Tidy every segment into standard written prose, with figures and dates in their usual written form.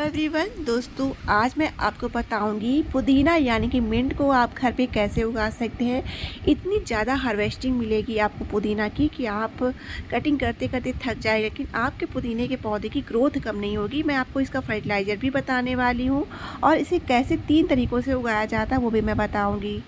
Everyone दोस्तों, आज मैं आपको बताऊंगी पुदीना यानी कि मिंट को आप घर पे कैसे उगा सकते हैं। इतनी ज़्यादा हार्वेस्टिंग मिलेगी आपको पुदीना की कि आप कटिंग करते करते थक जाए, लेकिन आपके पुदीने के पौधे की ग्रोथ कम नहीं होगी। मैं आपको इसका फर्टिलाइज़र भी बताने वाली हूँ और इसे कैसे 3 तरीक़ों से उगाया जाता है वो भी मैं बताऊँगी।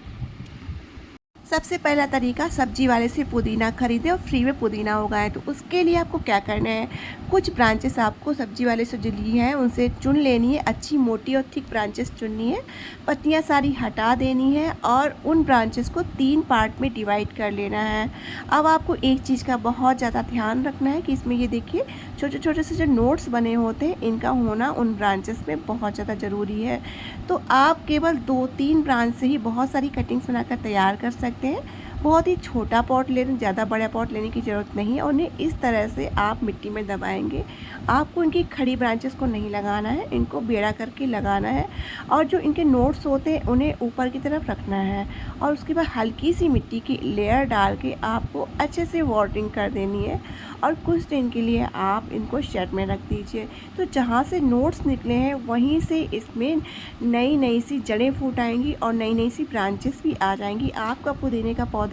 सबसे पहला तरीका, सब्जी वाले से पुदीना खरीदें और फ्री में पुदीना उगाएं। तो उसके लिए आपको क्या करना है, कुछ ब्रांचेस आपको सब्जी वाले से जो ली हैं उनसे चुन लेनी है। अच्छी मोटी और थिक ब्रांचेस चुननी है, पत्तियां सारी हटा देनी है और उन ब्रांचेस को 3 पार्ट में डिवाइड कर लेना है। अब आपको एक चीज़ का बहुत ज़्यादा ध्यान रखना है कि इसमें ये देखिए छोटे छोटे से जो नोट्स बने होते हैं, इनका होना उन ब्रांचेस में बहुत ज़्यादा ज़रूरी है। तो आप केवल 2-3 ब्रांच से ही बहुत सारी कटिंग्स बनाकर तैयार कर सकते हैं। बहुत ही छोटा पॉट लेना, ज़्यादा बड़ा पॉट लेने की ज़रूरत नहीं है। और उन्हें इस तरह से आप मिट्टी में दबाएंगे। आपको इनकी खड़ी ब्रांचेस को नहीं लगाना है, इनको बेड़ा करके लगाना है और जो इनके नोट्स होते हैं उन्हें ऊपर की तरफ रखना है और उसके बाद हल्की सी मिट्टी की लेयर डाल के आपको अच्छे से वाटरिंग कर देनी है और कुछ दिन के लिए आप इनको शेड में रख दीजिए। तो जहाँ से नोट्स निकले हैं वहीं से इसमें नई नई सी जड़ें फूट आएंगी और नई नई सी ब्रांचेस भी आ जाएंगी। आपका पुदीने का पौधा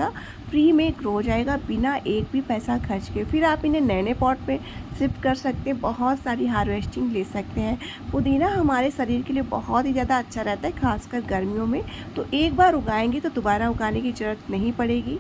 फ्री में ग्रो हो जाएगा बिना एक भी पैसा खर्च के। फिर आप इन्हें नए नए पॉट में शिफ्ट कर सकते हैं, बहुत सारी हार्वेस्टिंग ले सकते हैं। पुदीना हमारे शरीर के लिए बहुत ही ज़्यादा अच्छा रहता है, खासकर गर्मियों में। तो एक बार उगाएंगे तो दोबारा उगाने की ज़रूरत नहीं पड़ेगी।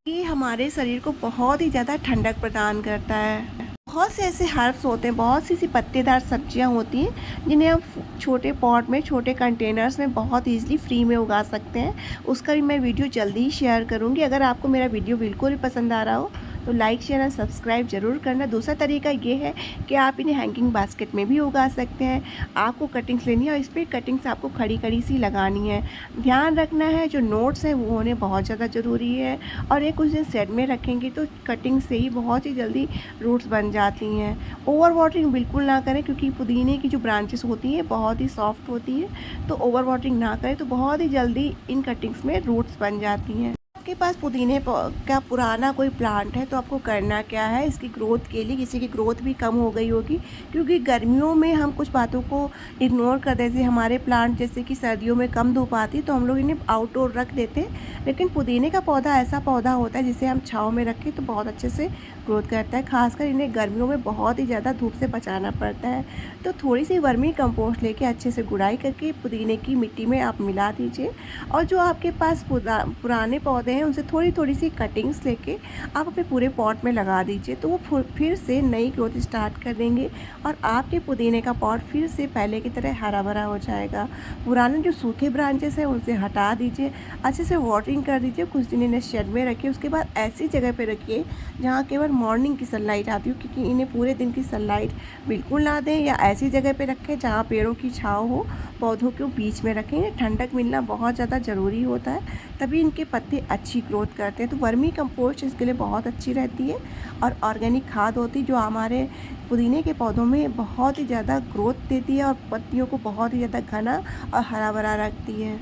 ये हमारे शरीर को बहुत ही ज़्यादा ठंडक प्रदान करता है। बहुत से ऐसे हर्ब्स होते हैं, बहुत सी पत्तेदार सब्जियां होती हैं जिन्हें हम छोटे पॉट में, छोटे कंटेनर्स में बहुत ईजिली फ्री में उगा सकते हैं। उसका भी मैं वीडियो जल्दी ही शेयर करूंगी। अगर आपको मेरा वीडियो बिल्कुल भी पसंद आ रहा हो तो लाइक शेयर एंड सब्सक्राइब जरूर करना। दूसरा तरीका ये है कि आप इन्हें हैंगिंग बास्केट में भी उगा सकते हैं। आपको कटिंग्स लेनी है और इस पर कटिंग्स आपको खड़ी खड़ी सी लगानी है। ध्यान रखना है जो नोट्स हैं वो होने बहुत ज़्यादा ज़रूरी है और ये कुछ दिन सेट में रखेंगे तो कटिंग से ही बहुत ही जल्दी रूट्स बन जाती हैं। ओवर वाटरिंग बिल्कुल ना करें क्योंकि पुदीने की जो ब्रांचेस होती हैं बहुत ही सॉफ्ट होती हैं, तो ओवर वाटरिंग ना करें तो बहुत ही जल्दी इन कटिंग्स में रूट्स बन जाती हैं। आपके पास पुदीने का पुराना कोई प्लांट है तो आपको करना क्या है, इसकी ग्रोथ के लिए, किसी की ग्रोथ भी कम हो गई होगी क्योंकि गर्मियों में हम कुछ बातों को इग्नोर कर देते हैं। हमारे प्लांट जैसे कि सर्दियों में कम धूप आती तो हम लोग इन्हें आउटडोर रख देते हैं, लेकिन पुदीने का पौधा ऐसा पौधा होता है जिसे हम छाँव में रखें तो बहुत अच्छे से ग्रोथ करता है। खासकर इन्हें गर्मियों में बहुत ही ज़्यादा धूप से बचाना पड़ता है। तो थोड़ी सी वर्मी कंपोस्ट लेके अच्छे से गुड़ाई करके पुदीने की मिट्टी में आप मिला दीजिए और जो आपके पास पुराने पौधे हैं उनसे थोड़ी थोड़ी सी कटिंग्स लेके आप अपने पूरे पॉट में लगा दीजिए तो वो फिर से नई ग्रोथ स्टार्ट कर देंगे और आपके पुदीने का पॉट फिर से पहले की तरह हरा भरा हो जाएगा। पुराने जो सूखे ब्रांचेस हैं उनसे हटा दीजिए, अच्छे से वाटरिंग कर दीजिए, कुछ दिन इन्हें शेड में रखिए। उसके बाद ऐसी जगह पे रखिए जहाँ केवल मॉर्निंग की सनलाइट आती हो, क्योंकि इन्हें पूरे दिन की सनलाइट बिल्कुल ना दें, या ऐसी जगह पे रखें जहाँ पेड़ों की छाँव हो, पौधों के बीच में रखें। ठंडक मिलना बहुत ज़्यादा ज़रूरी होता है, तभी इनके पत्ते अच्छी ग्रोथ करते हैं। तो वर्मी कंपोस्ट इसके लिए बहुत अच्छी रहती है और ऑर्गेनिक खाद होती है जो हमारे पुदीने के पौधों में बहुत ही ज़्यादा ग्रोथ देती है और पत्तियों को बहुत ही ज़्यादा घना और हरा भरा रखती है।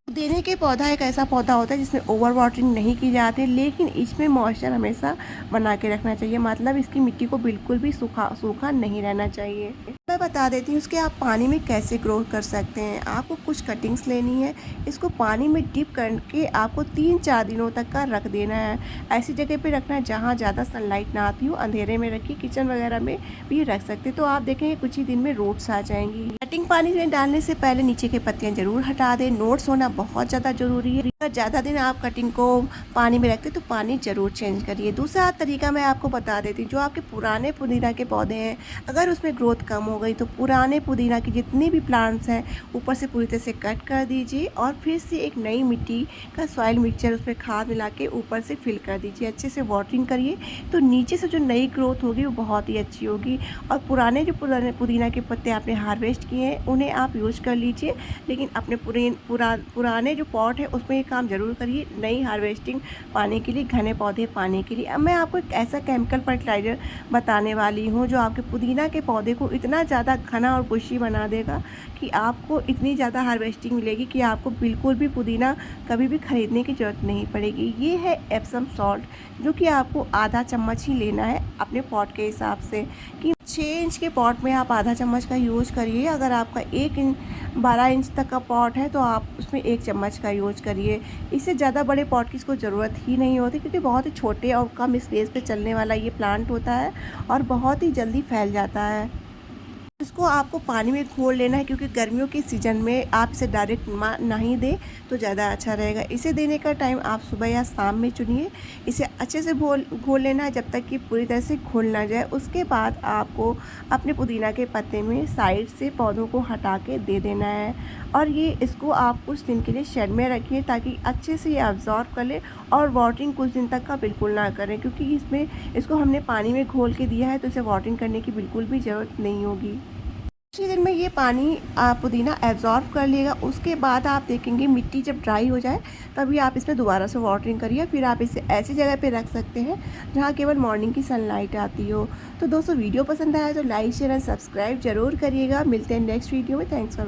पुदीने के पौधा एक ऐसा पौधा होता है जिसमें ओवर वाटरिंग नहीं की जाती, लेकिन इसमें मॉइस्चर हमेशा बना के रखना चाहिए। मतलब इसकी मिट्टी को बिल्कुल भी सूखा नहीं रहना चाहिए। मैं बता देती हूँ उसके आप पानी में कैसे ग्रो कर सकते हैं। आपको कुछ कटिंग्स लेनी है, इसको पानी में डिप करके आपको 3-4 दिनों तक का रख देना है। ऐसी जगह पे रखना है जहाँ ज़्यादा सनलाइट ना आती हो, अंधेरे में रखिए, किचन वगैरह में भी रख सकते। तो आप देखेंगे कुछ ही दिन में रूट्स आ जाएंगी। कटिंग पानी में डालने से पहले नीचे की पत्तियाँ जरूर हटा दें। नोट्स होना बहुत ज़्यादा ज़रूरी है। अगर ज़्यादा दिन आप कटिंग को पानी में रखते तो पानी ज़रूर चेंज करिए। दूसरा तरीका मैं आपको बता देती हूँ, जो आपके पुराने पुदीना के पौधे हैं अगर उसमें ग्रोथ कम हो गई तो पुराने पुदीना की जितनी भी प्लांट्स हैं ऊपर से पूरी तरह से कट कर दीजिए और फिर से एक नई मिट्टी का सॉइल मिक्सचर उसमें खाद मिला के ऊपर से फिल कर दीजिए। अच्छे से वाटरिंग करिए तो नीचे से जो नई ग्रोथ होगी वो बहुत ही अच्छी होगी। और पुराने जो पुदीना के पत्ते आपने हार्वेस्ट किए हैं उन्हें आप यूज़ कर लीजिए, लेकिन अपने पुराने जो पॉट है उसमें ये काम ज़रूर करिए नई हार्वेस्टिंग पाने के लिए, घने पौधे पाने के लिए। अब मैं आपको एक ऐसा केमिकल फर्टिलाइज़र बताने वाली हूँ जो आपके पुदीना के पौधे को इतना ज़्यादा घना और बुशी बना देगा कि आपको इतनी ज़्यादा हार्वेस्टिंग मिलेगी कि आपको बिल्कुल भी पुदीना कभी भी ख़रीदने की ज़रूरत नहीं पड़ेगी। ये है एप्सम सॉल्ट, जो कि आपको आधा चम्मच ही लेना है अपने पॉट के हिसाब से। कि 6 इंच के पॉट में आप आधा चम्मच का यूज़ करिए। अगर आपका 12 इंच तक का पॉट है तो आप उसमें 1 चम्मच का यूज़ करिए। इससे ज़्यादा बड़े पॉट की इसको ज़रूरत ही नहीं होती, क्योंकि बहुत ही छोटे और कम स्पेस पे चलने वाला ये प्लांट होता है और बहुत ही जल्दी फैल जाता है। इसको आपको पानी में घोल लेना है, क्योंकि गर्मियों के सीज़न में आप इसे डायरेक्ट नहीं दें तो ज़्यादा अच्छा रहेगा। इसे देने का टाइम आप सुबह या शाम में चुनिए। इसे अच्छे से घोल लेना है जब तक कि पूरी तरह से घुल ना जाए। उसके बाद आपको अपने पुदीना के पत्ते में साइड से पौधों को हटा के दे देना है, और ये इसको आप कुछ दिन के लिए शेड में रखिए ताकि अच्छे से ये अब्ज़ॉर्ब कर ले। और वाटरिंग कुछ दिन तक का बिल्कुल ना करें, क्योंकि इसको हमने पानी में घोल के दिया है, तो इसे वाटरिंग करने की बिल्कुल भी ज़रूरत नहीं होगी। कुछ दिन में ये पानी पुदीना एब्ज़ॉर्ब कर लेगा। उसके बाद आप देखेंगे मिट्टी जब ड्राई हो जाए तभी आप इसमें दोबारा से वाटरिंग करिए। फिर आप इसे ऐसी जगह पे रख सकते हैं जहाँ केवल मॉर्निंग की सनलाइट आती हो। तो दोस्तों, वीडियो पसंद आया तो लाइक शेयर एंड सब्सक्राइब ज़रूर करिएगा। मिलते हैं नेक्स्ट वीडियो में। Thanks for